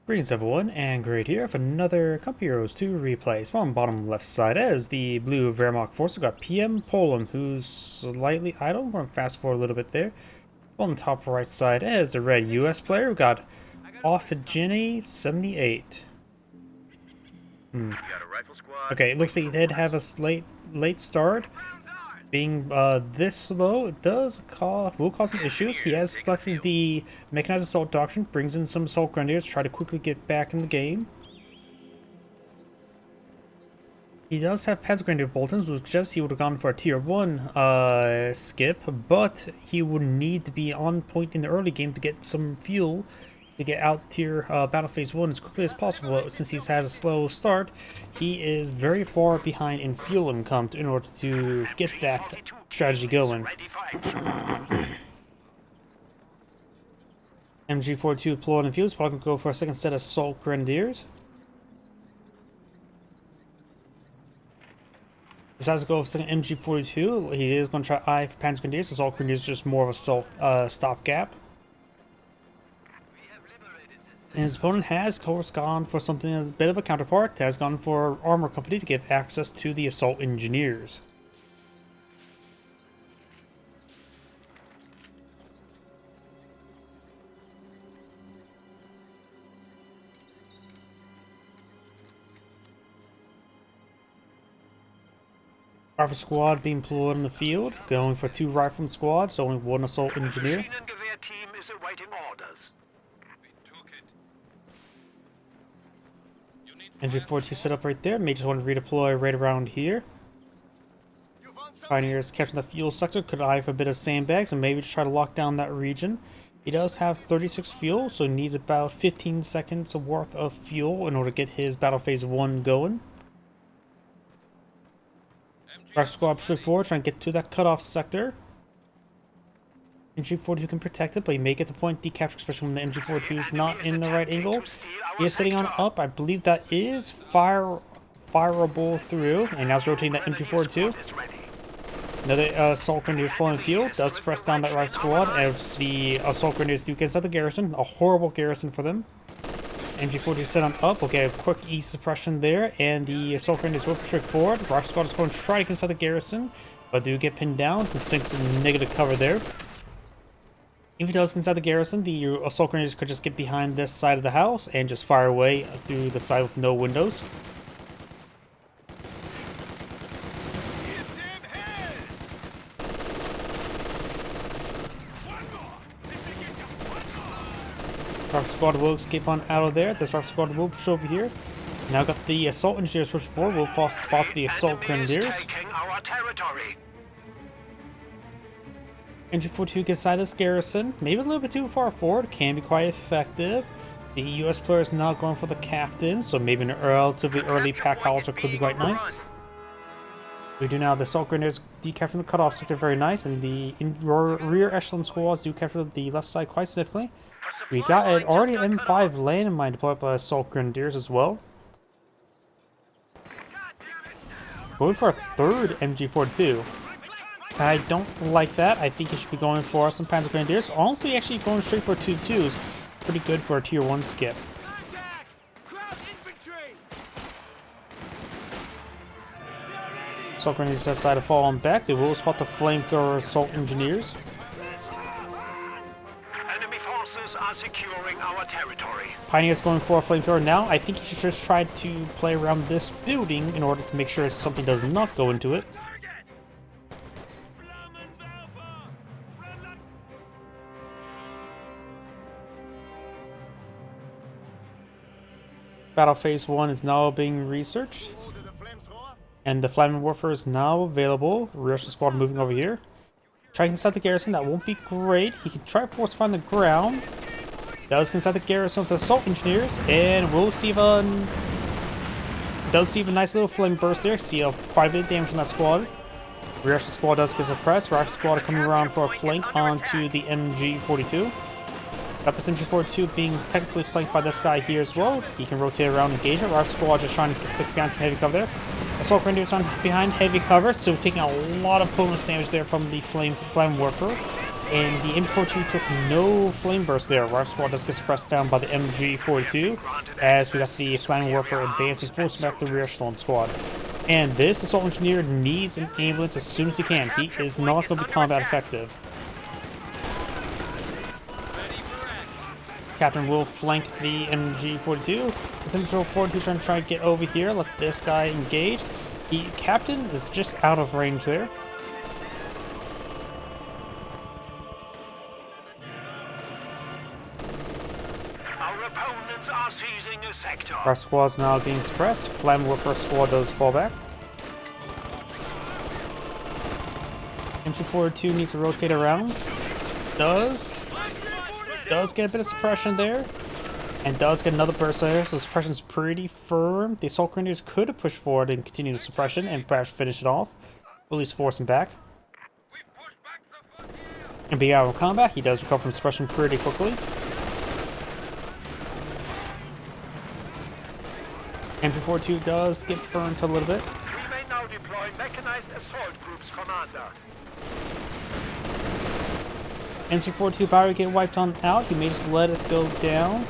Greetings everyone, and Great here for another Company Heroes 2 replay. So on the bottom left side as the blue Wehrmacht force, we've got PM Poland, who's slightly idle. We're going to fast forward a little bit there. On the top right side as the red US player, we've got Offigenny78. Okay, it looks like he did have a late start. Being this slow, it will cause some issues. He has selected the mechanized assault doctrine, brings in some assault grenadiers to try to quickly get back in the game. He does have panzer grenadier boltons, which suggests he would have gone for a tier 1 skip, but he would need to be on point in the early game to get some fuel to get out tier battle phase 1 as quickly as possible. Since he has a slow start, he is very far behind in fuel income in order to get that strategy going. MG42 deployed and fuel, probably going to go for a second set of assault grenadiers. Decides to go for second MG42. He is going to try I for panzer grenadiers. Assault grenadiers is just more of a stopgap. And his opponent has, of course, gone for something a bit of a counterpart. Has gone for armor company to give access to the assault engineers. Rifle squad being deployed in the field, going for 2 rifleman squads, only 1 assault engineer. MG42 set up right there. May just want to redeploy right around here. Pioneers capturing the fuel sector, could eye for a bit of sandbags and maybe just try to lock down that region. He does have 36 fuel, so he needs about 15 seconds worth of fuel in order to get his battle phase 1 going. Rifle squad pushing forward, trying to get to that cutoff sector. MG42 can protect it, but he may get the point decapture, especially when the MG42 is not in the right angle. He is sitting on up. I believe that is fireable through, and now it's rotating that MG42. Another assault grenadier pulling the field does press down that right squad as the assault grenadiers do get inside the garrison. A horrible garrison for them. MG40 set on up. Okay, a quick easy suppression there, and the assault grenadiers will push forward. Rifle squad is going to try to get inside the garrison, but do get pinned down and sinks in negative cover there. If he does get inside the garrison, the assault grenadiers could just get behind this side of the house and just fire away through the side with no windows. Rifle squad will escape on out of there. This rifle squad will push over here. Now got the assault engineers push forward. We'll spot the assault grenadiers. MG42 gets inside this garrison, maybe a little bit too far forward, can be quite effective. The US player is now going for the captain, so maybe an relatively early pack howitzer could be quite nice. We do now the assault grenadiers decapturing the cutoff sector, very nice, and the rear echelon squads do capture the left side quite significantly. We got an already M5 landmine deployed by assault grenadiers as well. Going for a third MG42. I don't like that. I think he should be going for some panzer grenadiers. Honestly, actually going straight for 2-2s. Pretty good for a tier 1 skip. Assault grenadiers decide to fall on back. They will spot the flamethrower assault engineers. Enemy forces are securing our territory. Pioneer's going for a flamethrower now. I think he should just try to play around this building in order to make sure something does not go into it. Battle phase 1 is now being researched, and the flaming warfare is now available. Russian squad moving over here. Trying to inside the garrison, that won't be great. He can try to force find the ground. Does inside the garrison with the assault engineers, and we'll see if does see a nice little flame burst there. See quite a bit of damage from that squad. Russian squad does get suppressed. Rifle squad are coming around for a flank onto the MG42. Got this MG42 being technically flanked by this guy here as well. He can rotate around and engage it. Our squad just trying to stick behind some heavy cover there. Assault grenadiers on behind heavy cover, so taking a lot of bonus damage there from the flame warfare. And the MG42 took no flame burst there. Rival squad does get suppressed down by the MG42 as we got the flying warfare advancing full back the rear echelon squad. And this assault engineer needs an ambulance as soon as he can. He is not going to be combat effective. Captain will flank the MG42. This MG42 is trying to get over here. Let this guy engage. The captain is just out of range there. Our opponents are seizing a sector. Our squad's now being suppressed. Flame Warfare squad does fall back. MG42 needs to rotate around. Does get a bit of suppression there. And does get another burst there, so suppression's pretty firm. The assault grenadiers could have pushed forward and continued the suppression and perhaps finish it off. Or at least force him back. And being out of combat, he does recover from suppression pretty quickly. MG42 does get burnt a little bit. We may now deploy mechanized assault groups, Commander. MG42 battery get wiped on out. He may just let it go down.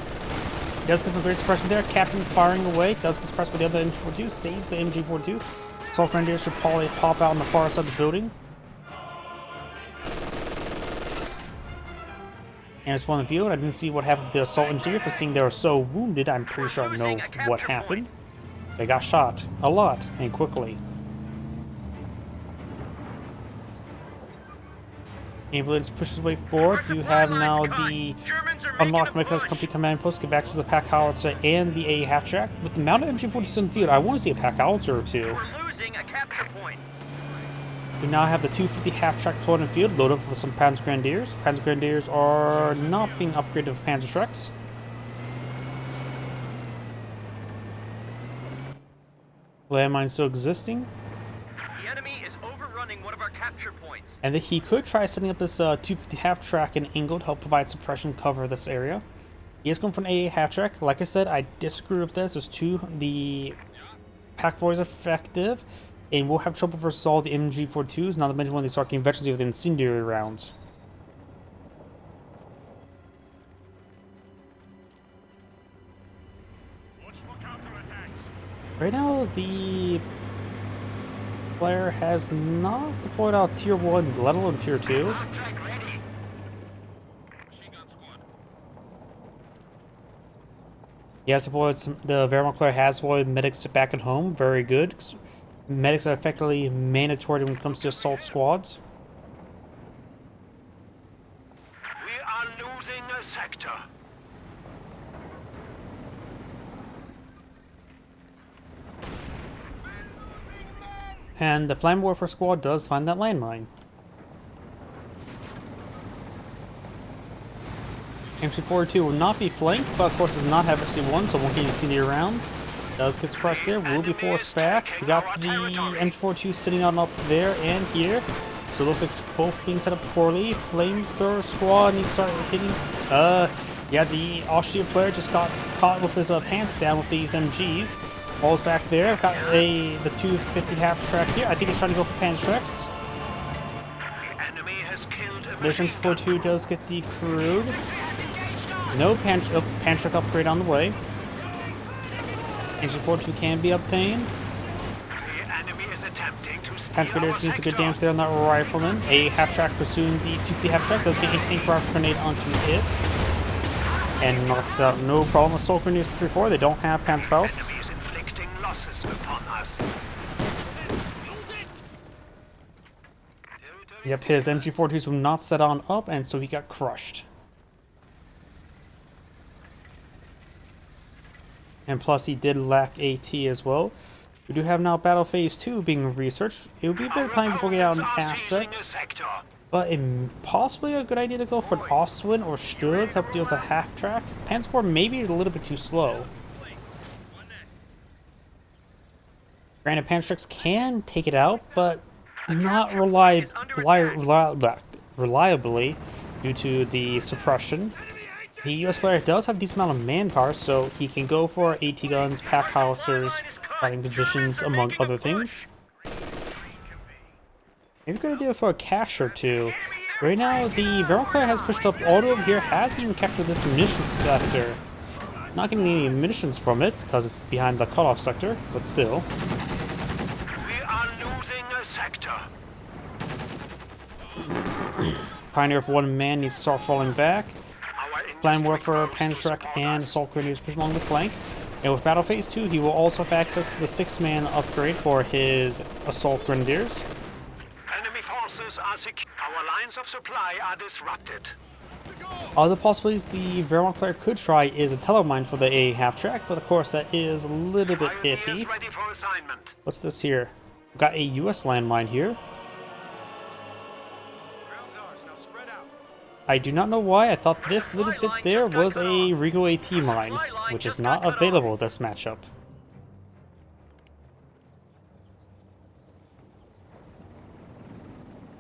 He does get some great suppression there. Captain firing away. Does get suppressed by the other MG42. Saves the MG42. Assault grenadiers should probably pop out on the far side of the building. And it's one of the field. I didn't see what happened to the assault engineer, but seeing they were so wounded, I'm pretty sure I know what happened. They got shot a lot and quickly. Ambulance pushes way forward. You have now the unlocked mechanized company command post, give access to the pack howitzer and the A half track. With the mounted MG42s in the field, I want to see a pack howitzer or two. We're losing a capture point. We now have the 250 half track deployed in the field, loaded up with some Panzer Grenadiers. Panzer Grenadiers are not being upgraded with Panzer Shreks. Landmine still existing. The enemy is overrunning one of our capture points. And then he could try setting up this 250 half track in angle to help provide suppression cover this area. He is going for an AA half track. Like I said, I disagree with this. There's two. The Pack 4 is effective, and we'll have trouble versus all the MG42s, not to mention when they start getting veterans with incendiary rounds. Right now, the player has not deployed out Tier 1, let alone Tier 2. He has deployed the Wehrmacht player has deployed medics back at home. Very good. Medics are effectively mandatory when it comes to assault squads. We are losing a sector. And the Flame Warfare squad does find that landmine. MC42 will not be flanked, but of course does not have FC1, so won't get any senior rounds. Does get suppressed there, will be forced back. We got the MC42 sitting on up there and here. So those looks both being set up poorly. Flamethrower squad needs to start hitting. Yeah, the Austria player just got caught with his pants down with these MGs. Falls back there. Got the 250 half track here. I think he's trying to go for Panzer Shreks. This MC42 does get decrewed. No Panzer upgrade on the way. MC42 can be obtained. Panzer Grenadiers needs a good damage there on that rifleman. A half track pursuing the 250 half track does get a tank rifle grenade onto it. And knocks out no problem. Assault Grenadiers 3-4, they don't have Panzerfaust. Yep, his MG42s were not set on up, and so he got crushed. And plus, he did lack AT as well. We do have now Battle Phase 2 being researched. It would be a bit of time before we get out an asset, but possibly a good idea to go for an Ostwind or Sturg to help deal with a half track. Panzer 4 maybe a little bit too slow. Granted, Panzer Shreks can take it out, but not reliably due to the suppression. The US player does have a decent amount of manpower, so he can go for AT guns, pack howitzers, fighting positions, among other things. Maybe a good idea for a cache or two. Right now, the Veronica has pushed up all the way over here, hasn't even captured this munitions sector. Not getting any munitions from it, because it's behind the cutoff sector, but still. We are losing a sector. Pioneer of one man needs to start falling back. Plan Warfare, Panzerschreck, and Assault Grenadiers push along the flank. And with Battle Phase 2, he will also have access to the 6-man upgrade for his Assault Grenadiers. Enemy forces are secure. Our lines of supply are disrupted. Other possibilities the Vermont player could try is a telemine for the A half-track, but of course that is a little bit iffy. Ready for assignment. What's this here? We've got a US landmine here. I do not know why I thought this little bit there was a Regal AT mine, which is not available this matchup.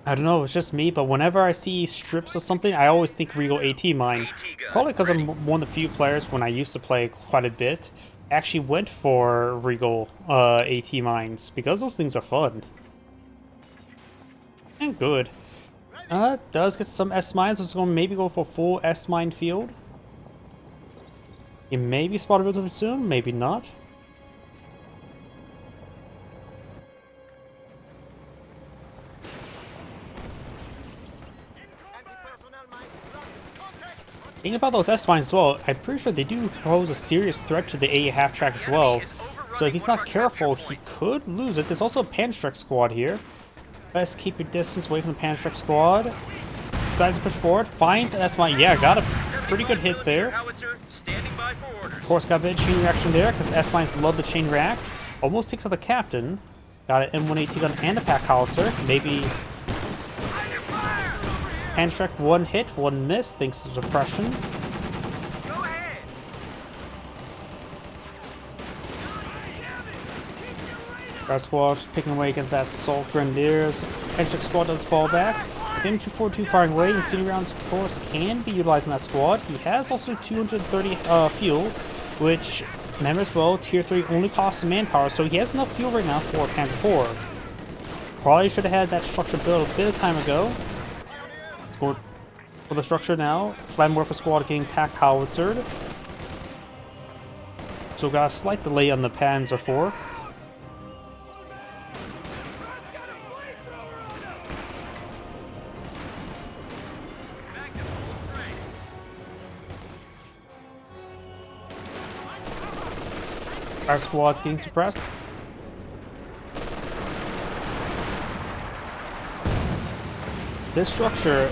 I don't know, it's just me, but whenever I see strips of something, I always think Regal AT mine. Probably because I'm one of the few players when I used to play quite a bit, actually went for Regal AT mines, because those things are fun. And good. Does get some S-mines, so it's going to maybe go for full S-mine field. It may be spotted relatively soon, maybe not. Thinking about those S-mines as well, I'm pretty sure they do pose a serious threat to the A half-track as well. So if he's not careful, he could lose it. There's also a Panzerschreck squad here. Best keep your distance away from the Panzerschreck squad. Decides to push forward, finds an S-mine. Yeah, got a pretty good hit there. Of course, got a bit of chain reaction there, because S-mines love the chain react. Almost takes out the captain. Got an M1AT gun and a pack howitzer. Maybe Panzerschreck one hit, one miss, thanks to suppression. Our squad just picking away against that Assault Grenadiers. Panzerschreck squad does fall back. M242 firing away, and City Rounds, of course, can be utilized in that squad. He has also 230 fuel, which, remember as well, Tier 3 only costs manpower, so he has enough fuel right now for Panzer IV. Probably should have had that structure built a bit of time ago. Let's go for the structure now. Flat Warfare squad getting pack howitzered. So got a slight delay on the Panzer IV. Our squad's getting suppressed. This structure,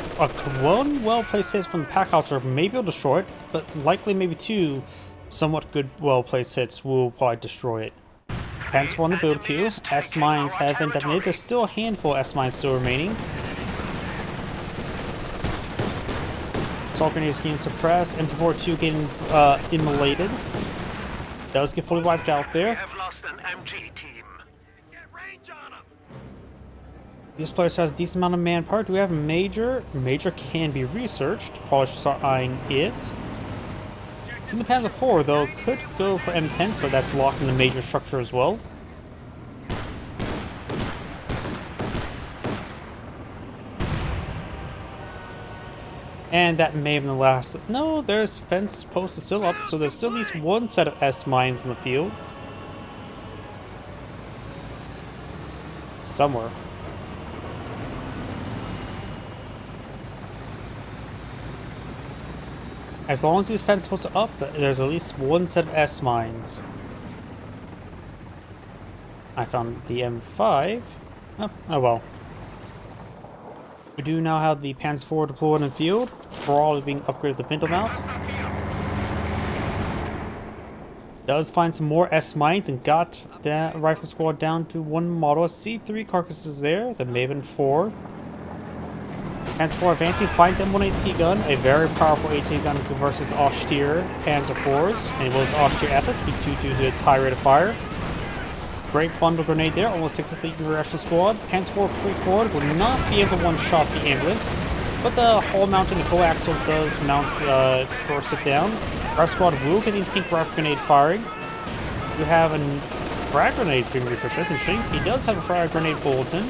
one well-placed hit from the pack howitzer may be able to destroy it, but likely maybe two somewhat good well-placed hits will probably destroy it. Panzer on the build queue. S-mines have been detonated. There's still a handful of S-mines still remaining. Assault Grenadiers getting suppressed. M242 getting immolated. Does get fully wiped out there. We have lost an MG team. This place has a decent amount of manpower. Do we have Major? Major can be researched. Probably should start eyeing it. So the Panzer IV, though, could go for M10s, but that's locked in the Major structure as well. And that may have been the last. No, there's fence posts still up, so there's still at least one set of S-mines in the field. Somewhere. As long as these fence posts are up, there's at least one set of S-mines. I found the M5. Oh well. We do now have the Panzer IV deployed in the field. Brawl is being upgraded to Pinto mount. Does find some more S-mines and got that rifle squad down to one model. C3 carcasses there, the Maven 4. Panzer IV advancing, finds M1AT gun, a very powerful AT gun versus austere Panzer IVs, and it was austere assets due to its high rate of fire. Great bundle grenade there, almost 6 complete Russian squad. Panzer IV straight forward will not be able to one-shot the ambulance, but the hull mounted coaxial does mount force it down. Our squad will get the tank rifle grenade firing. We have a frag grenade being researched. That's interesting. He does have a frag grenade bulletin.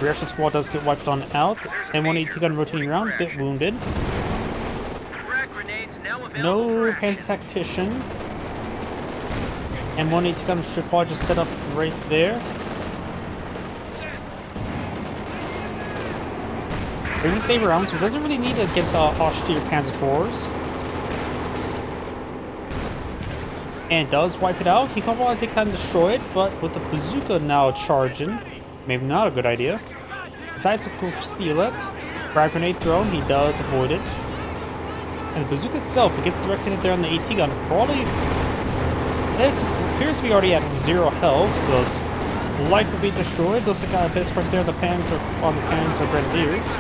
Reaction squad does get wiped on out. And one AT gun rotating around, bit wounded. No Panzer Tactician. And one AT gun squad just set up right there. There's a saber round, so it doesn't really need it against austere Panzer IVs. And does wipe it out. He can probably take time to destroy it, but with the bazooka now charging, maybe not a good idea. Decides to go steal it. Frag grenade thrown, he does avoid it. And the bazooka itself, it gets directed there on the AT gun. Probably, it appears to be already at 0 health, so it's likely to be destroyed. Looks like a bit of there on the Panzer Grenadiers.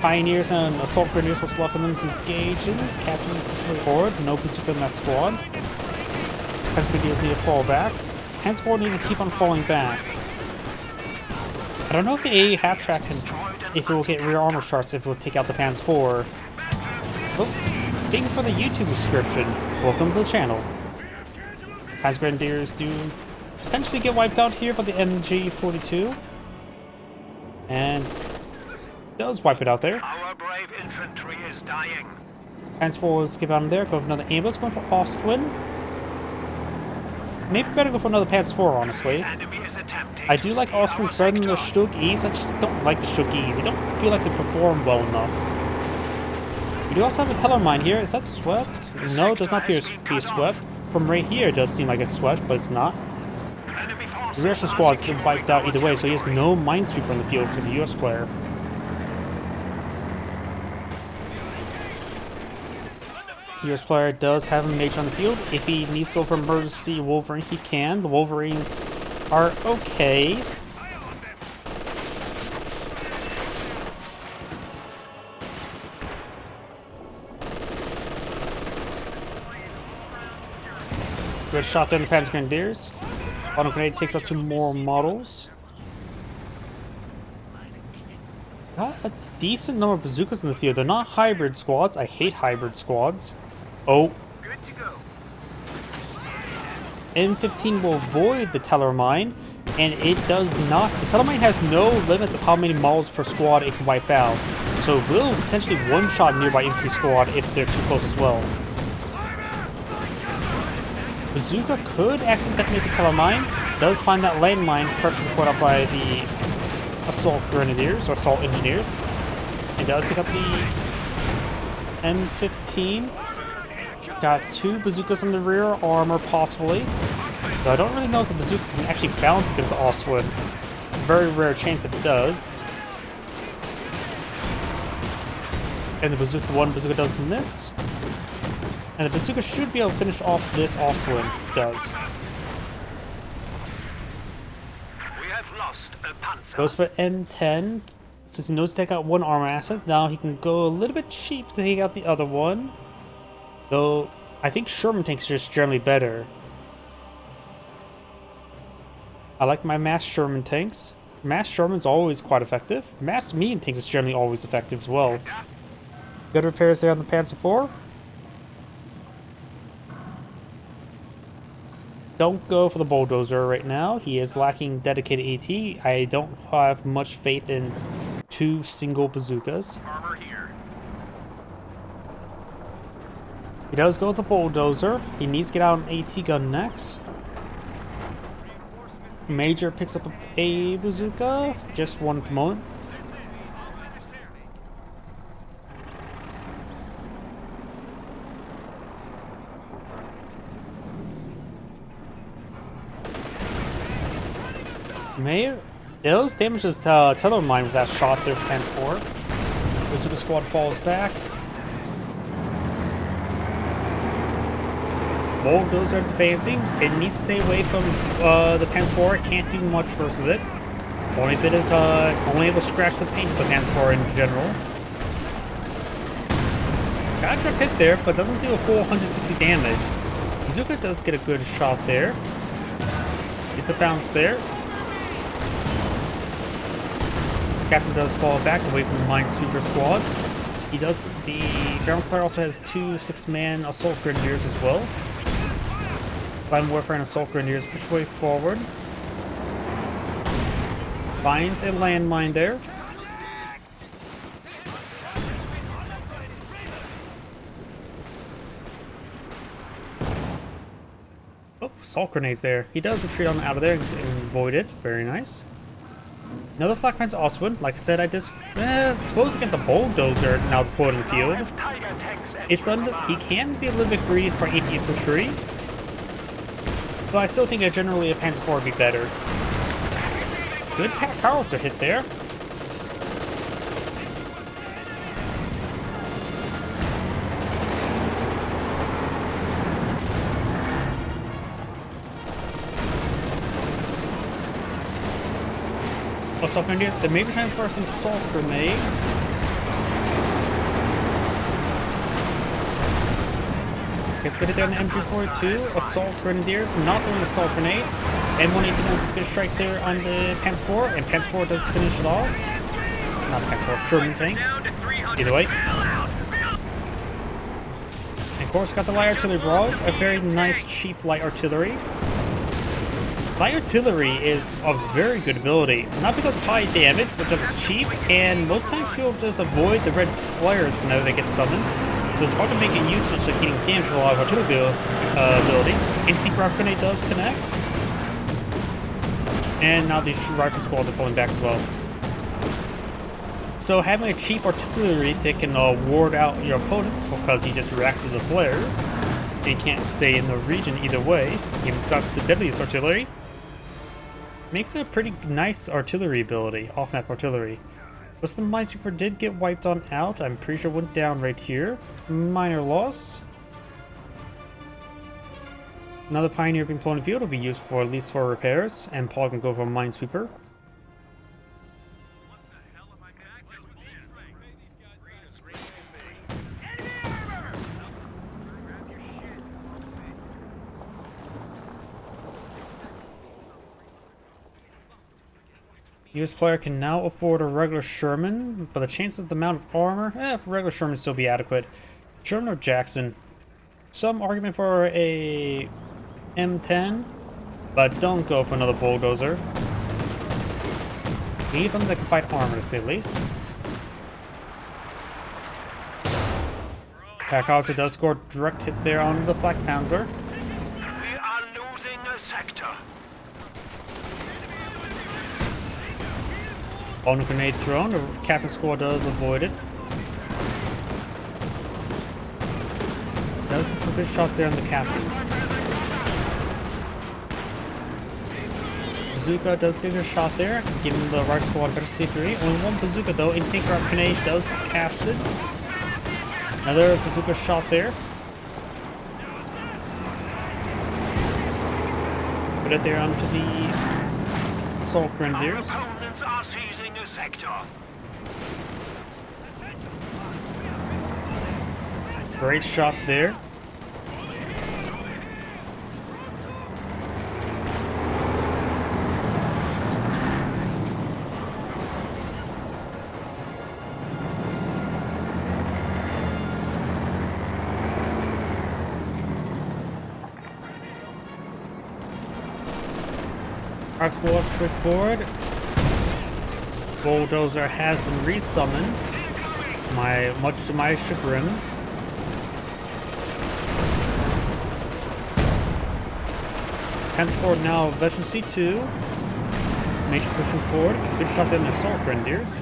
Pioneers and Assault Grenadiers was left for them to engage in. Captain officially forward. No bazooka in that squad. Panzer Grenadiers need to fall back. Panzer squad needs to keep on falling back. I don't know if the AA half track can, if it will get rear armor shots, if it will take out the Panzer IV. Well, thank you for the YouTube subscription. Welcome to the channel. Panzer Grenadiers do potentially get wiped out here by the MG42. And does wipe it out there. Our brave infantry is dying. Panzer IV skip out in there, go for another ambulance, going for Ostwind. Maybe better go for another Panzer IV, honestly. I do like Ostwinds better than the Stuck-E's, I just don't like the Stuck-E's. They don't feel like they perform well enough. We do also have a teller mine here. Is that swept? No, it does not appear to be swept. From right here, it does seem like it's swept, but it's not. The reaction squad's still wiped out either way, so he has no minesweeper in the field for the US player. US player does have a mage on the field. If he needs to go for emergency Wolverine, he can. The Wolverines are okay. Good shot there in the Panzer Grenadiers. Auto grenade takes up 2 more models. Got a decent number of bazookas in the field. They're not hybrid squads. I hate hybrid squads. Oh. M15 will avoid the teller mine, and it does not. The teller mine has no limits of how many models per squad it can wipe out, so it will potentially one-shot nearby infantry squad if they're too close as well. Bazooka could accidentally detonate the teller mine. Does find that landmine freshly put up by the assault grenadiers or assault engineers. It does take up the M15. Got 2 bazookas on the rear armor, possibly. Though I don't really know if the bazooka can actually balance against Ostwood. Very rare chance that it does. And the one bazooka does miss. And the bazooka should be able to finish off this Ostwood. Does. We have lost a panzer. Goes for M10. Since he knows to take out 1 armor asset, now he can go a little bit cheap to take out the other one. Though, I think Sherman tanks are just generally better. I like my mass Sherman tanks. Mass Sherman's always quite effective. Mass medium tanks is generally always effective as well. Good repairs there on the Panzer IV. Don't go for the bulldozer right now. He is lacking dedicated AT. I don't have much faith in 2 single bazookas. He does go with the bulldozer. He needs to get out an AT gun next. Major picks up a bazooka. Just one at the moment. It does damage his teller mine with that shot there for Panzer IV. Bazooka squad falls back. Bulldozer advancing. It needs to stay away from the Panzer IV. It can't do much versus it. Only able to scratch the paint of the Panzer IV in general. Got a good hit there, but doesn't do a full 160 damage. Bazooka does get a good shot there. It's a bounce there. Captain does fall back away from the Minesweeper squad. He does. The ground player also has 2 6-man assault grenadiers as well. Land Warfare and assault grenadiers push way forward. Finds a landmine there. Oh, assault grenades there. He does retreat on out of there and avoid it. Very nice. Another flak mine's also one. Like I said, I just suppose against a bulldozer now deployed in the field. It's under. He can be a little bit greedy for 80 infantry, but I still think that generally a Panzer IV would be better. Good Howitzer hit there. Assault grenades. They may be trying for some assault grenades. Gets good hit there on the MG42. Assault grenadiers, not throwing assault grenades. M189 gets a good strike there on the Panzer IV, and Panzer IV does finish it off. Not the Panzer IV, Sherman tank. Either way. And of course, got the light artillery barrage. A very nice, cheap light artillery. Light artillery is a very good ability, not because of high damage, but because it's cheap, and most times people just avoid the red flares whenever they get summoned, so it's hard to make it usage of getting damage for a lot of artillery abilities. Anti-gravity grenade does connect, and now these rifle squads are pulling back as well. So having a cheap artillery that can ward out your opponent because he just reacts to the flares, he can't stay in the region either way, even if it's not the deadliest artillery, makes it a pretty nice artillery ability, off-map artillery. Most of the Minesweeper did get wiped on out. I'm pretty sure went down right here. Minor loss. Another Pioneer being flown in the field will be used for at least for repairs, and Paul can go for a Minesweeper. US player can now afford a regular Sherman, but the chances of the amount of armor, regular Sherman still be adequate. Sherman or Jackson? Some argument for a M10, but don't go for another bulldozer. We need something that can fight armor to say the least. Pack also does score direct hit there on the Flak Panzer. We are losing a sector. On a grenade thrown, the Captain squad does avoid it. Does get some good shots there on the Captain. Bazooka does get a shot there, giving the right squad a better C3. Only one bazooka though, and think our grenade does get casted. Another bazooka shot there. Put it there onto the assault grenadiers. Are seizing a sector. Great shot there. Our squad trip forward. Bulldozer has been resummoned, much to my chagrin. Henceforth now Veteran C2. Major pushing forward. It's a good shot there in the assault grenadiers.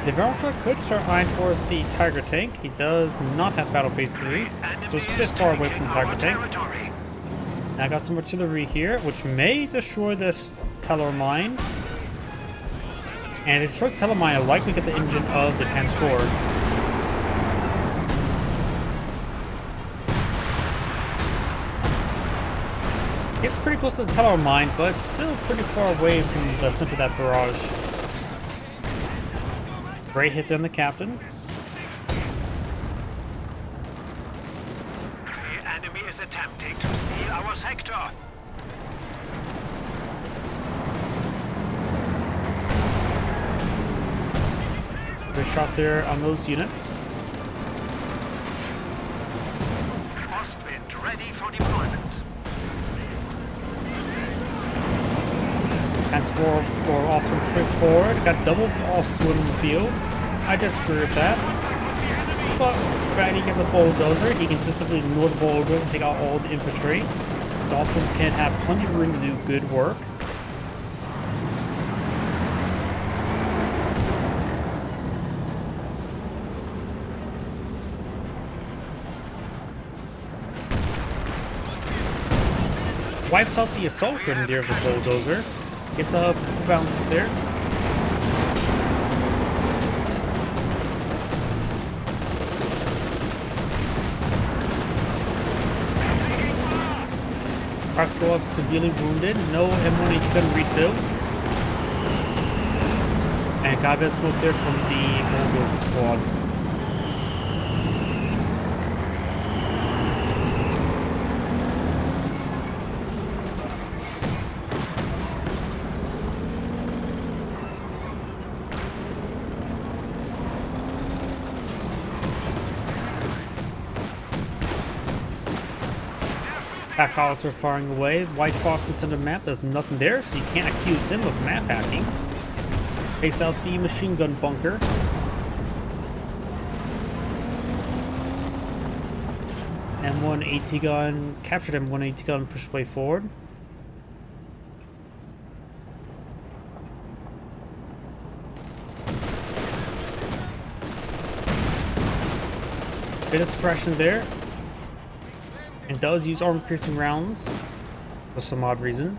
The Valkyrie could start eyeing towards the Tiger tank. He does not have battle phase 3, so it's a bit far away from the Tiger tank. I got some artillery here, which may destroy this Teller mine. And if it destroys the Teller mine, I'll likely get the engine of the Panzer IV. It's pretty close to the Teller mine, but it's still pretty far away from the center of that barrage. Great hit there on the Captain. The enemy is attempting to steal our sector. Good shot there on those units. Ostwind ready for deployment. As for also trip forward, got double also in the field. I disagree with that. But Fatty gets a bulldozer, he can just simply ignore the bulldozer and take out all the infantry. The Austrians can have plenty of room to do good work. Wipes out the assault grenadier of the bulldozer. Gets a couple bounces there. Our squad severely wounded. No M1 gun refill. And got a bit of smoke there from the bulldozer squad. Pack howitzers are firing away. White Frost on the map, there's nothing there, so you can't accuse him of map hacking. Takes out the machine gun bunker. M1 AT gun, captured M1 AT gun, pushed way forward. Bit of suppression there. And does use armor-piercing rounds for some odd reason.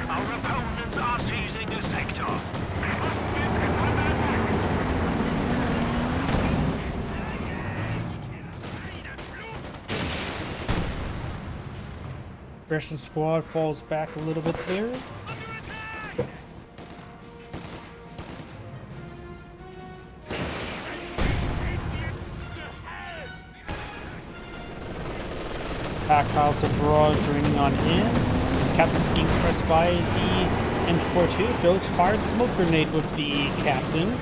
Our opponents are seizing the sector. Russian squad falls back a little bit there. Pack howitzer barrage raining on in. Captain's being suppressed by the M42. Joe fires a smoke grenade with the captain.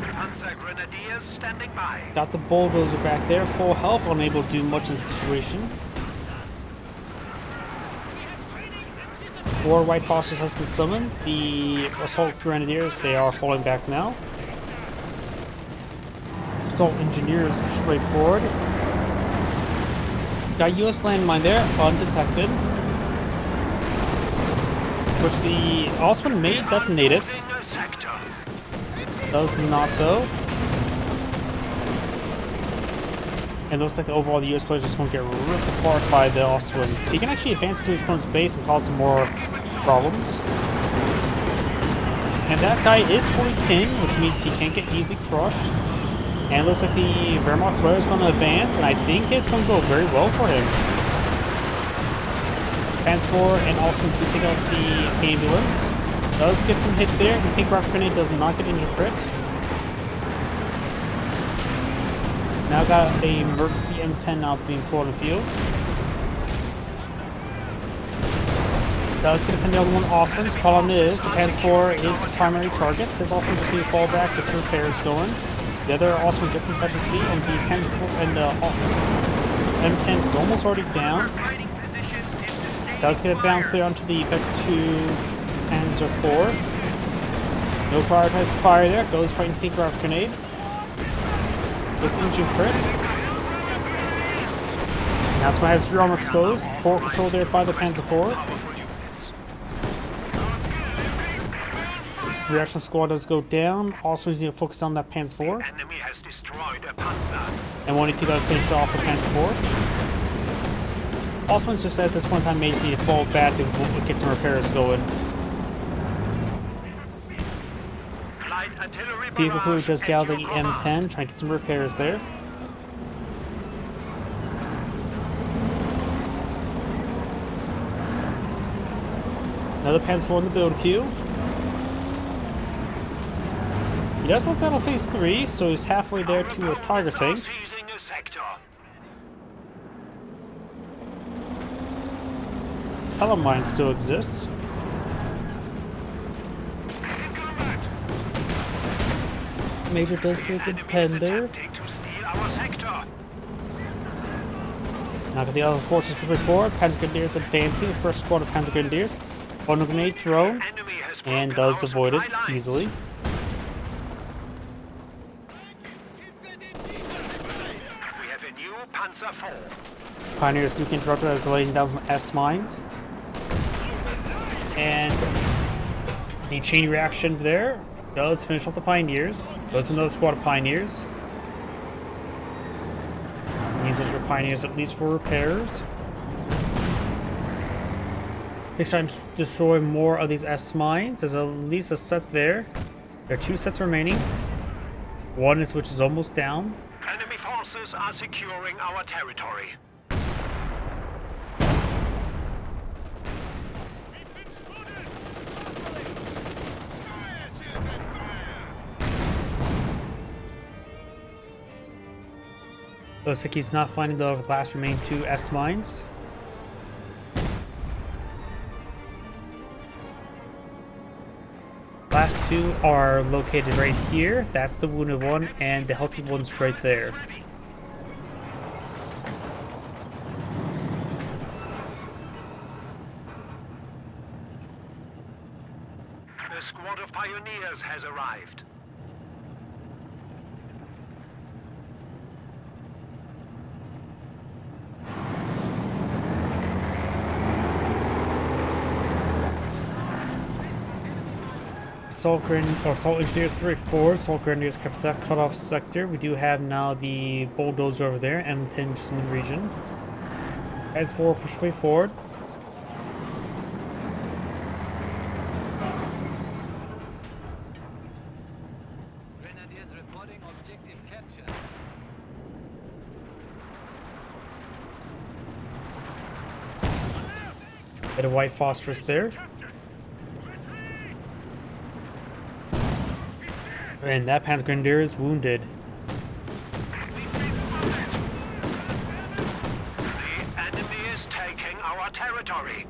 Panzer Grenadiers standing by. Got the bulldozer back there, full health, unable to do much in the situation. 4 White Fosters has been summoned. The assault grenadiers, they are falling back now. Assault engineers straight forward. Got US landmine there, undetected. Which the Austrian may detonate it. Does not though. And looks like overall the US players are just going to get ripped apart by the Austrians. He can actually advance to his opponent's base and cause some more problems. And that guy is fully pinned, which means he can't get easily crushed. And it looks like the Wehrmacht player is going to advance, and I think it's going to go very well for him. Transport and Austrians do take out the ambulance. Does get some hits there. The Think Rocket Grenade does not get injured crit. Now got a emergency M10 now being pulled in the field. Does get a pin the other one, Austrians. Problem is, the Panzer IV is his primary target. This Austrian just need to fall back, get some repairs going. The other Austrian gets some efficiency, and the Panzer IV and the M10 is almost already down. Does get a bounce there onto the Vector 2 Panzer IV. No prioritized fire there. Goes fighting Think Rocket Grenade. Gets engine crit. That's why I have 3 armor exposed. Poor control there by the Panzer IV. Reaction squad does go down. Also, we need to focus on that Panzer IV. Enemy has destroyed a panzer. And we need to go finish off the Panzer IV. Also, just at this point in time, may just need to fall back to get some repairs going. Vehicle crew does gal the M10, trying to get some repairs there. Another Panzer IV in the build queue. He does have Battle Phase 3, so he's halfway there to a Tiger tank. Telemine still exists. Major does get a good pen there. To steal our sector. Now got the other forces pushing forward. Panzer Grenadiers advancing. The first squad of Panzer Grenadiers. One grenade thrown Enemy has and broken does our avoid it supply lines. easily. We have a new Panzer IV. Pioneers do get interrupted as laying down some S mines. And the chain reaction there does finish off the Pioneers. Goes to another squad of Pioneers. Use those Pioneers at least for repairs. They try to destroy more of these S mines. There's at least a set there. There are 2 sets remaining. One is which is almost down. Enemy forces are securing our territory. Looks like he's not finding the last remaining 2 S mines. Last 2 are located right here. That's the wounded one, and the healthy one's right there. A squad of pioneers has arrived. Assault Engineers Parade 4, Assault Grenadiers kept that cut-off sector. We do have now the bulldozer over there, M10 just in the region. As for push way forward. Grenadiers reporting objective capture. Bit of white phosphorus there. And that Panzer Grenadier is wounded. The enemy is taking our territory.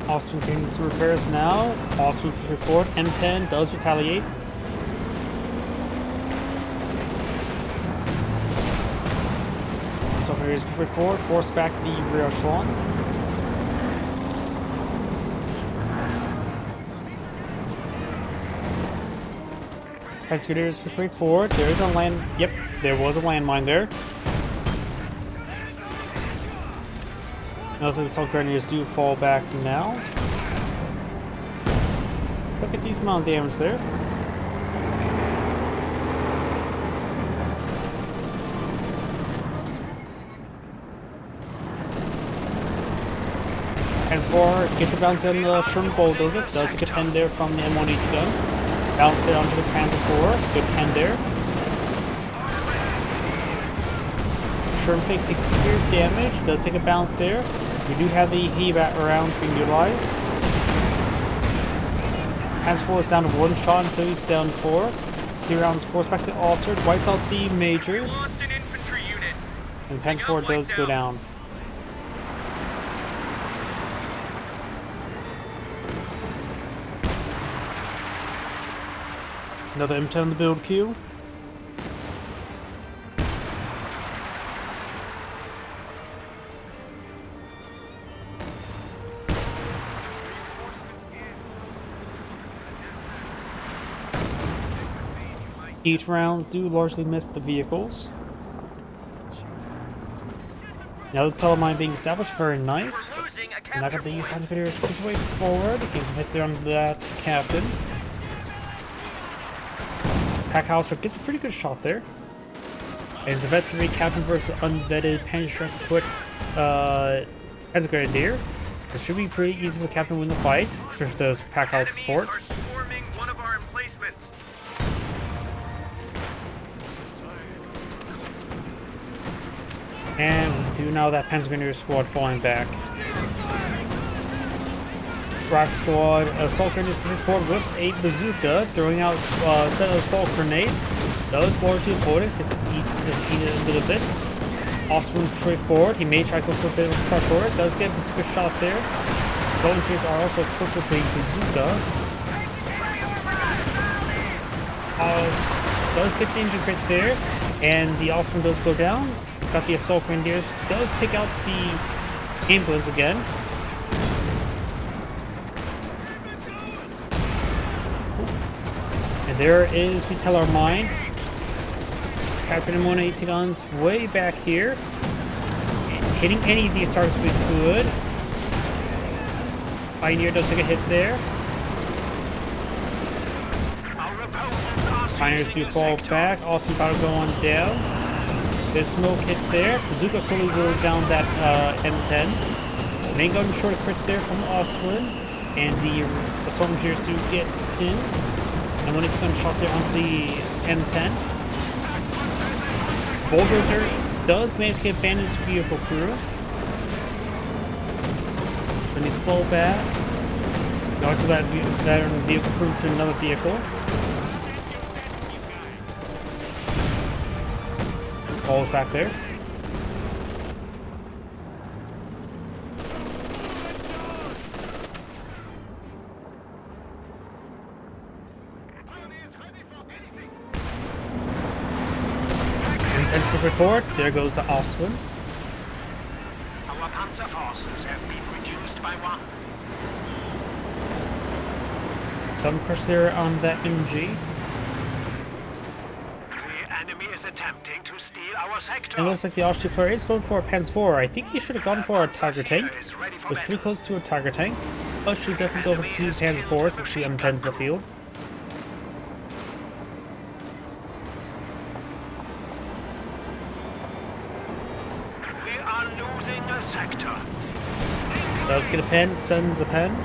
Austin getting some repairs now. Austin pushing forward. M10 does retaliate. So here's pushing forward, force back the rear echelon. Panzer Grenadiers pushing forward. There is a land. Yep, there was a landmine there. Notice that the Assault Grenadiers do fall back now. Look at decent amount of damage there. As far gets a bounce on the Sherman bulldozer, does get a pen there from the M180 gun. Bounce there onto the Panzer IV, good pen there. Sherman Fake takes severe damage, does take a bounce there. We do have the HEVAT round being utilized. Panzer IV is down to 1 shot until he's down to 4. 0 rounds forced back to the officer, wipes out the major. And Panzer IV does go down. Another M10 on the build queue. Each rounds do largely miss the vehicles. Now the telemine being established, very nice. And I got these Panzer Grenadiers push way forward. Getting some hits there on that captain. Pack Howitzer gets a pretty good shot there. And it's a vet 3 captain versus unvetted Panzer equipped Panzer Grenadier. It should be pretty easy for the captain to win the fight, especially with those Pack Howitzer support. And we do now that Panzer Grenadier squad falling back. Rocket Squad Assault Grenadiers pushing forward with a bazooka, throwing out a set of assault grenades. Those largely avoided, gets defeated a little bit. Osman straightforward. He may try to go for a bit of a crush order. Does get a bazooka shot there. Volunteers are also equipped with a bazooka. Does get the engine crate there. And the Osman does go down. Got the assault grenadiers. Does take out the ambulance again. And there is the Teller mine. Capturing M180 guns way back here. Hitting any of these targets would be good. Pioneer does take a hit there. Pioneers do fall back. Awesome about to go on down. There's smoke hits there. Bazooka slowly will down that M10. Main gun short crit there from Osman. And the assault engineers do get in. And when it's gun shot there onto the M10. Bulldozer does manage to get bandaged vehicle crew. Then he's fall back. He also got that vehicle crew to another vehicle. Falls back there. Intense push forward. There goes the Osman. Our panzer forces have been reduced by 1. Some crush there on that MG. The enemy is attempting to steal our sector. It looks like the Austrian player is going for a Panzer IV. I think he should have gone for a Tiger tank. It was pretty close to a Tiger tank. But should definitely go for 2 Panzer IVs with 2 M10s in the field. We are losing a sector. Does get a pen, sends a pen.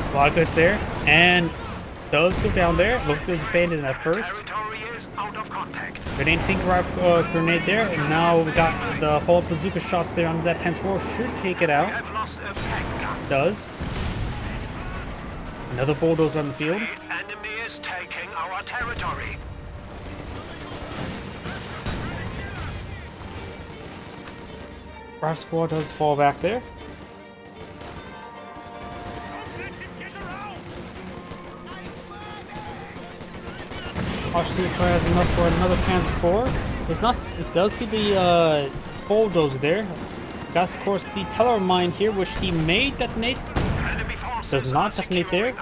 A lot of goods there, and does go down there. Look, there's abandoned at first. Territory is out of contact. Grenade tank rifle grenade there, and now we got the whole bazooka shots there on that Panzer IV. Should take it out. Have lost a tank gun. Does. Another bulldozer on the field. The enemy is taking our territory. Rifle squad does fall back there. Obviously, has enough for another Panzer IV. It does see the bulldozer there. Got, of course, the Teller mine here, which he may detonate. Does not detonate there.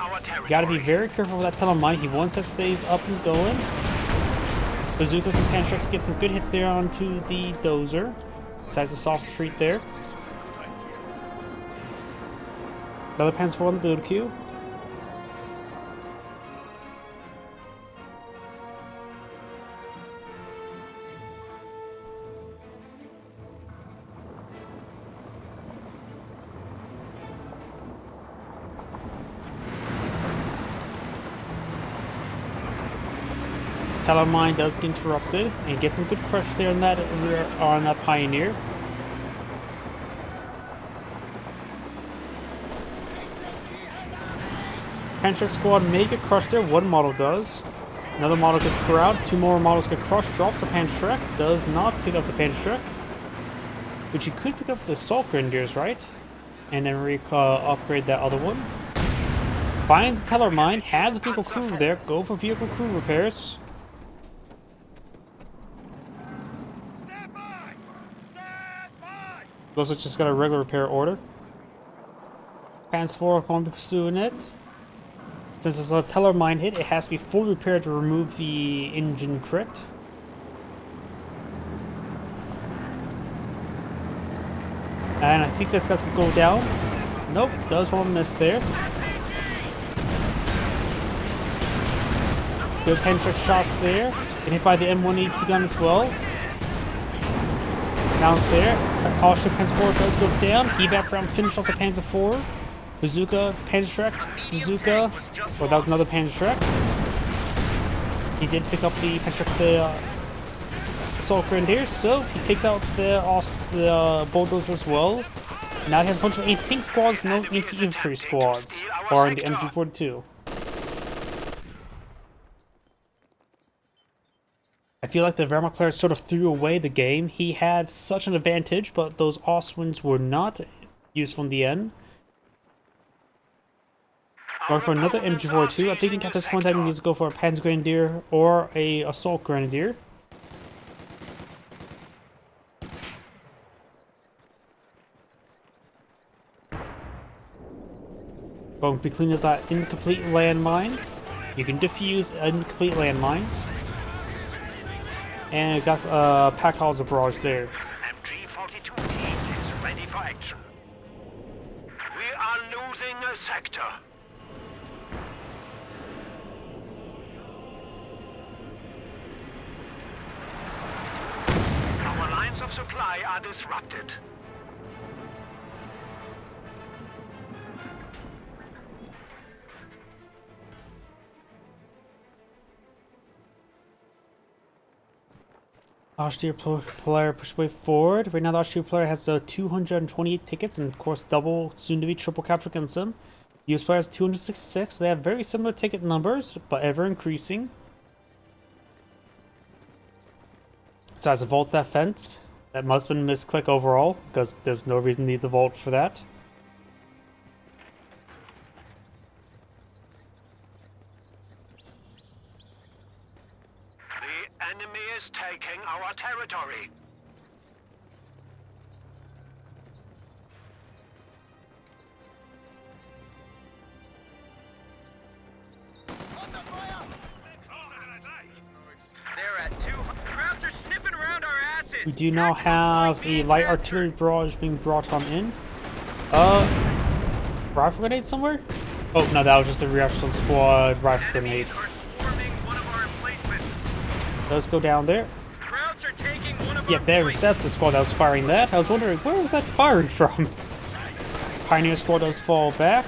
Gotta be very careful with that Teller mine. He wants that stays up and going. Bazookas and Pantrux get some good hits there onto the dozer. Besides the soft retreat there. Another Panzer IV on the build queue. Teller mine does get interrupted and get some good crush there on that Pioneer. Pantrux squad may get crushed there. One model does. Another model gets corralled. 2 more models get crushed. Drops the Pantrux. Does not pick up the Pantrux. Which he could pick up the assault grenadiers, right? And then upgrade that other one. Finds the Teller mine. Has a vehicle crew there. Go for vehicle crew repairs. Looks like just got a regular repair order. Panzer IV going to be pursuing it. Since it's a Teller mine hit, it has to be fully repaired to remove the engine crit. And I think this guy's gonna go down. Nope, does roll a miss there. Good Pantrux shots there. Get hit by the M180 gun as well. Bounce there. Austrian Panzer IV does go down. He back around, finish off the Panzer IV. Bazooka, Panzer Bazooka. Well, that was another Panzer. He did pick up the Panzer assault grenadiers, so he takes out the bulldozer as well. Now he has a bunch of anti-tank squads, no anti-infantry squads, or in the MG42. I feel like the Wehrmacht player sort of threw away the game. He had such an advantage, but those Ostwinds were not useful in the end. Going for another MG42. I think at this point I need to go for a Panzer Grenadier or a Assault Grenadier. Going to be cleaning up that incomplete landmine. You can defuse incomplete landmines. And it got packed halls of barrage there. MG42 team is ready for action. We are losing a sector. Our lines of supply are disrupted. Austria player pushed way forward. Right now the Austria player has 228 tickets and of course double, soon to be triple capture against them. US player has 266, so they have very similar ticket numbers, but ever increasing. Besides the vault's that fence. That must have been a misclick overall, because there's no reason to need the vault for that. The enemy is taking our territory. They're at 2. Crowds are sniffing around our asses. We do now have a light artillery barrage being brought on in. Rifle grenade somewhere? Oh no, that was just the reaction squad rifle grenade. Let's go down there. Crowds are taking one of Yep, that's the squad that was firing that. I was wondering, where was that firing from? Pioneer squad does fall back.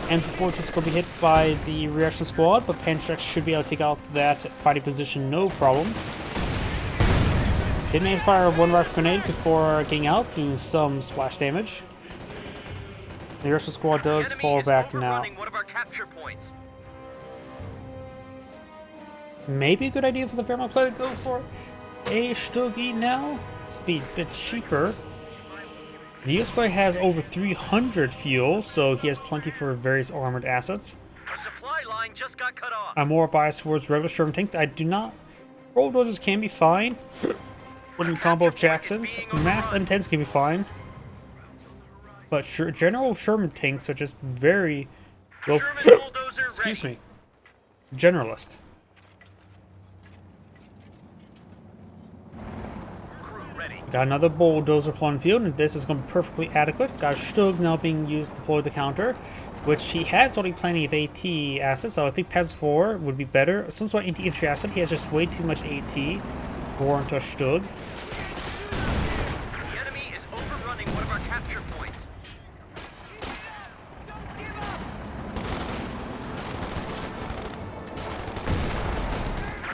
M4 just going to be hit by the reaction squad, but Pantrax should be able to take out that fighting position no problem. Did man fire one rifle grenade before getting out, doing some splash damage. The reaction squad does fall back now. One of our capture points. Maybe a good idea for the Wehrmacht player to go for a Stuggy now. Speed a bit cheaper. The US player has over 300 fuel, so he has plenty for various armored assets. Our supply line just got cut off. I'm more biased towards regular Sherman tanks. I do not. Bulldozers can be fine. Wooden combo of Jacksons. Mass M10s can be fine. But general Sherman tanks are just very well. Excuse me. Generalist. Got another bulldozer planned field, and this is going to be perfectly adequate. Got Stug now being used to deploy the counter, which he has already plenty of AT assets, so I think PES 4 would be better. Some sort of anti-infantry asset, he has just way too much AT for into a Stug. The enemy is overrunning one of our capture points.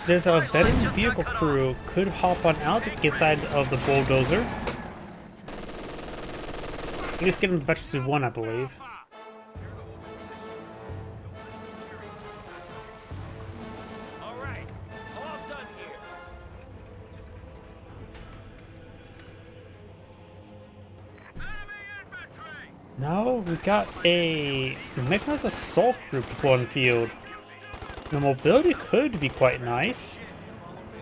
There's a veteran vehicle crew could hop on out the inside of the bulldozer. At least get him the veterans 1, I believe. All right, all done here. No, we got a mechanized assault group deployed on the field. The mobility could be quite nice.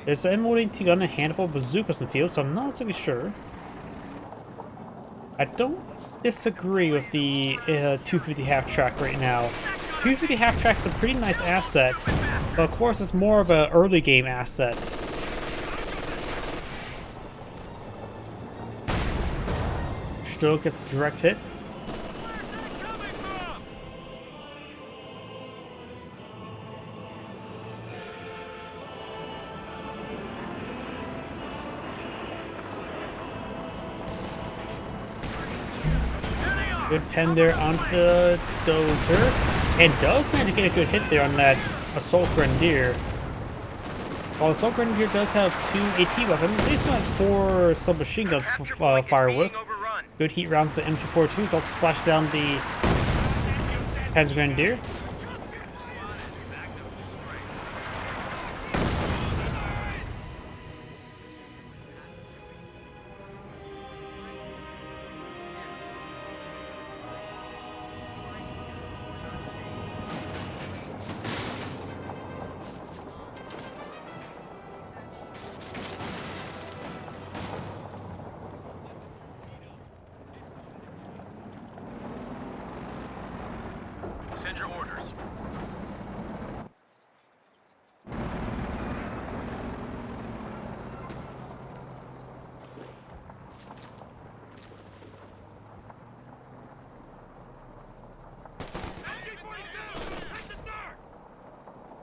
There's an M180 gun and a handful of bazookas in the field, so I'm not exactly sure. I don't disagree with the 250 half-track right now. 250 half-track is a pretty nice asset, but of course it's more of an early game asset. Still gets a direct hit. Good pen there on the dozer, and does manage to get a good hit there on that assault grenadier. While assault grenadier does have 2 AT weapons, at least it has 4 submachine guns to fire with. Good heat rounds the MG42s, also splash down the Panzer Grenadier. orders.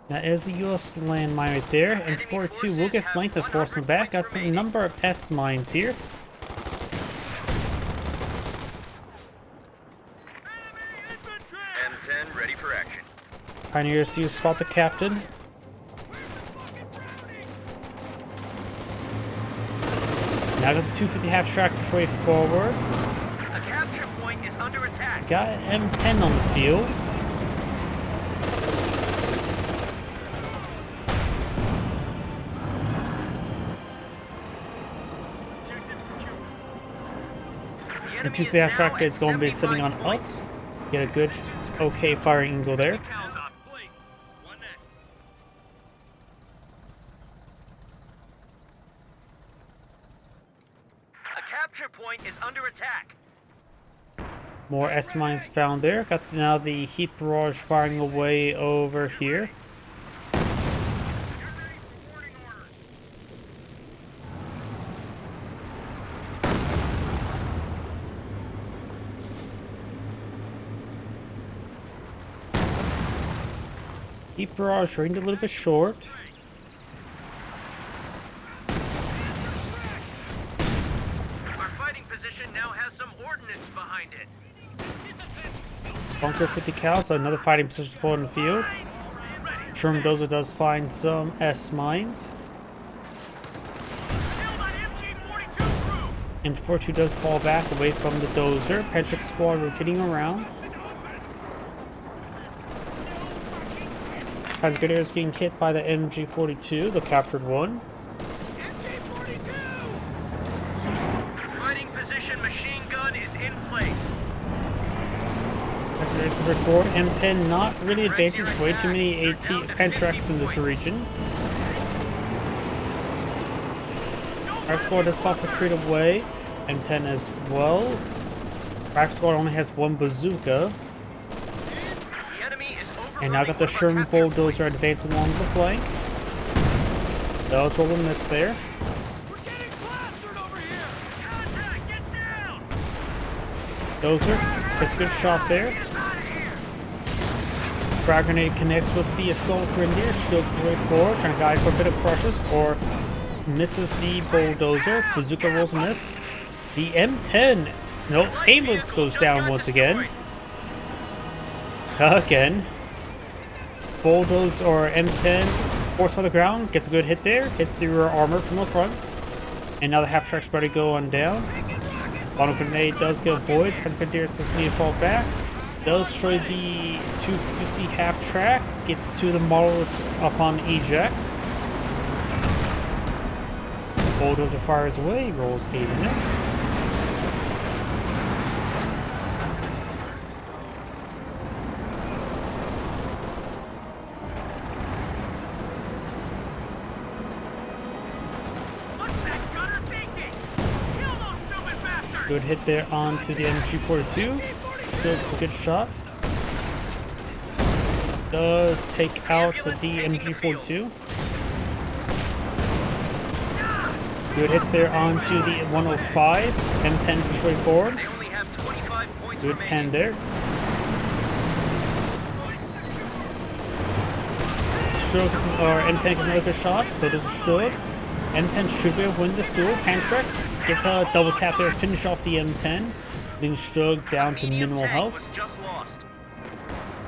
That is a US landmine right there. MG42 will get flanked and force them back. Got some number of S mines here. M10 ready for action. Pioneers do spot the captain. Now got the 250 half track which way forward. A capture point is under attack. Got an M10 on the field. The 250 half track is going to be sitting on up. Get a good, okay firing angle there. A capture point is under attack. More S mines found there. Got now the heat barrage firing away over here. Heat barrage rained a little bit short. Our fighting position now has some ordnance behind it. Bunker 50 cal, so another fighting position to pull in the field. Sherman Dozer does find some S mines. MG42 does fall back away from the Dozer. Patrick squad rotating around. Grenadier is getting hit by the MG42, the captured one. Fighting position machine gun is in place. As Grenadiers moving forward, M10 not really advancing. It's way too many AT Pentrax in this region. Our squad does soft retreat away. M10 as well. Our squad only has one bazooka. And now got the Sherman bulldozer advancing along the flank. That was roll a miss there. We're getting plastered over here. Contact, get down. Dozer gets a good shot there. Frag grenade connects with the assault grenadier, still going forward, trying to guide for a bit of crushes, or misses the bulldozer. Bazooka rolls a miss. The M10, no, ambulance goes down once again. Again. Bulldoze or M10 force by the ground, gets a good hit there, hits the rear armor from the front, and now the half track's ready to go on down. Final grenade does get avoided. Grenadiers does need to fall back. Does destroy the 250 half track, gets to the models upon eject. Bulldozer fires away, rolls a miss. Good hit there onto the MG42. Still gets a good shot. Does take out the MG42. Good hits there onto the 105. M10 push way forward. Good pen there. Stroke is, or M10 gets another good shot, so does Stroke. M10 should be able to win this duel. Pantrax gets a double tap there, finish off the M10, leaving Stroke down to minimal health.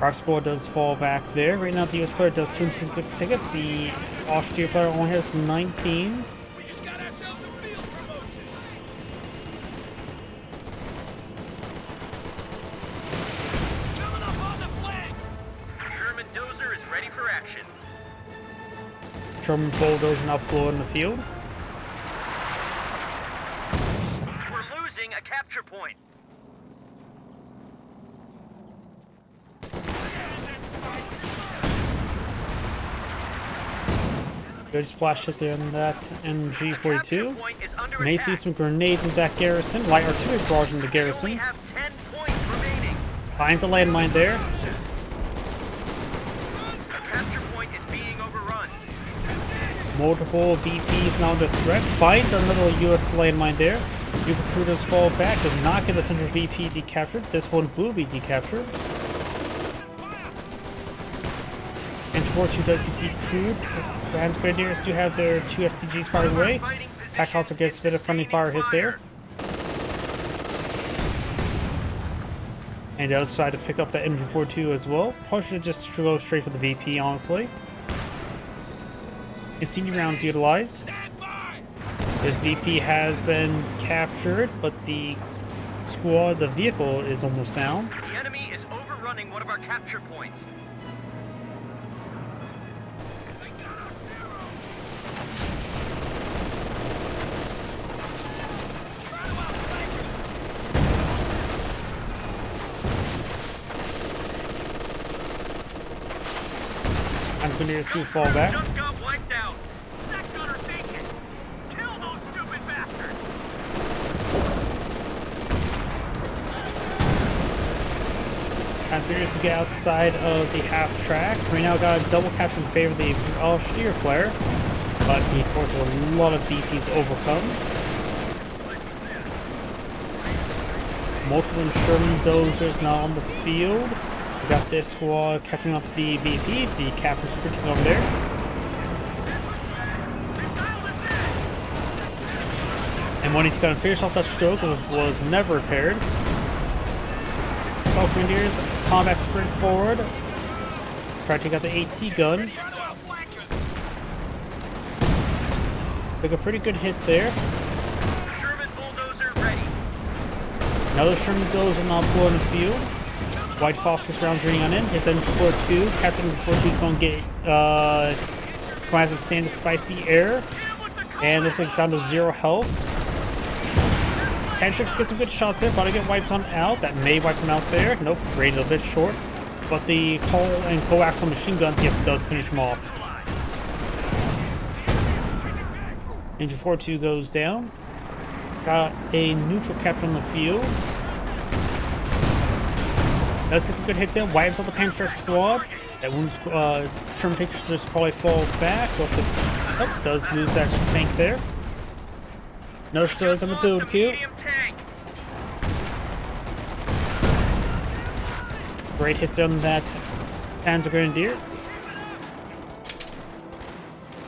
Our score does fall back there. Right now, the US player does 266 tickets. The Austria player only has 19. We just got ourselves a field promotion. Coming up on the flank. Sherman Dozer is ready for action. Sherman bulldozer now blowing the field. We're losing a capture point. Good splash hit there on that MG42. May see some grenades in that garrison. Light artillery barrage in the garrison. Finds a landmine there. Multiple VPs now under threat. Finds another US landmine there. Super crew does fall back. Does not get the central VP decaptured. This one will be decaptured. And 4-2 does get decrewed. The Hans Grenadiers do have their 2 STGs fired away. Pack also gets a bit of friendly fire hit there. And does try to pick up that MG42 as well. Probably should just go straight for the VP, honestly. Senior rounds utilized. This VP has been captured, but the squad, the vehicle, is almost down. The enemy is overrunning one of our capture points. I'm going to still fall back. Just got wiped out. Stack gunner thinking. Kill those stupid bastards. Conspirators to get outside of the half track. Right now got a double capture in favor of the Steer player, but he forces a lot of VPs overcome. Multiple Sherman dozers now on the field. We got this squad capturing up the VP. The captain's sprinting over there. And wanting to kind of finish off that stroke was never repaired. Assault Grenadiers, combat sprint forward. Try to take out the AT gun. Took a pretty good hit there. Sherman bulldozer ready. Another Sherman bulldozer now pulling the field. White phosphorus rounds raining on in. His M42. Captain M42 is going to get command of Sand Spicy Air. And looks like it's down to 0 health. Tantrix gets some good shots there, but I get wiped on out. That may wipe him out there. Nope, rated a bit short. But the Cole and coaxial machine guns, yep, does finish him off. Ninja 4-2 goes down. Got a neutral capture on the field. Does get some good hits there. Wipes out the Panzer squad. That wounds Sherman takes just probably fall back. Oh, does lose that tank there. No stroke on the build queue. Great hits on that Panzer Grenadier.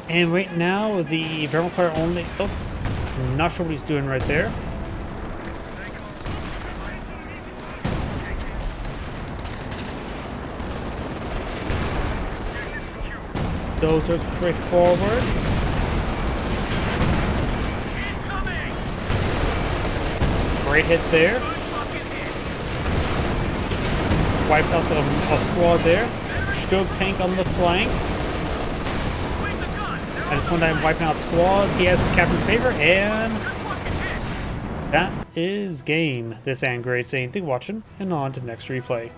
And right now, the Vermal player only. Oh, not sure what he's doing right there. Those are straight forward. Great hit there. Wipes out a squad there. Stroke tank on the flank. I just want to wiping out squads. He has the captain's favor, and that is game. This and great saying, thank you for watching, and on to the next replay.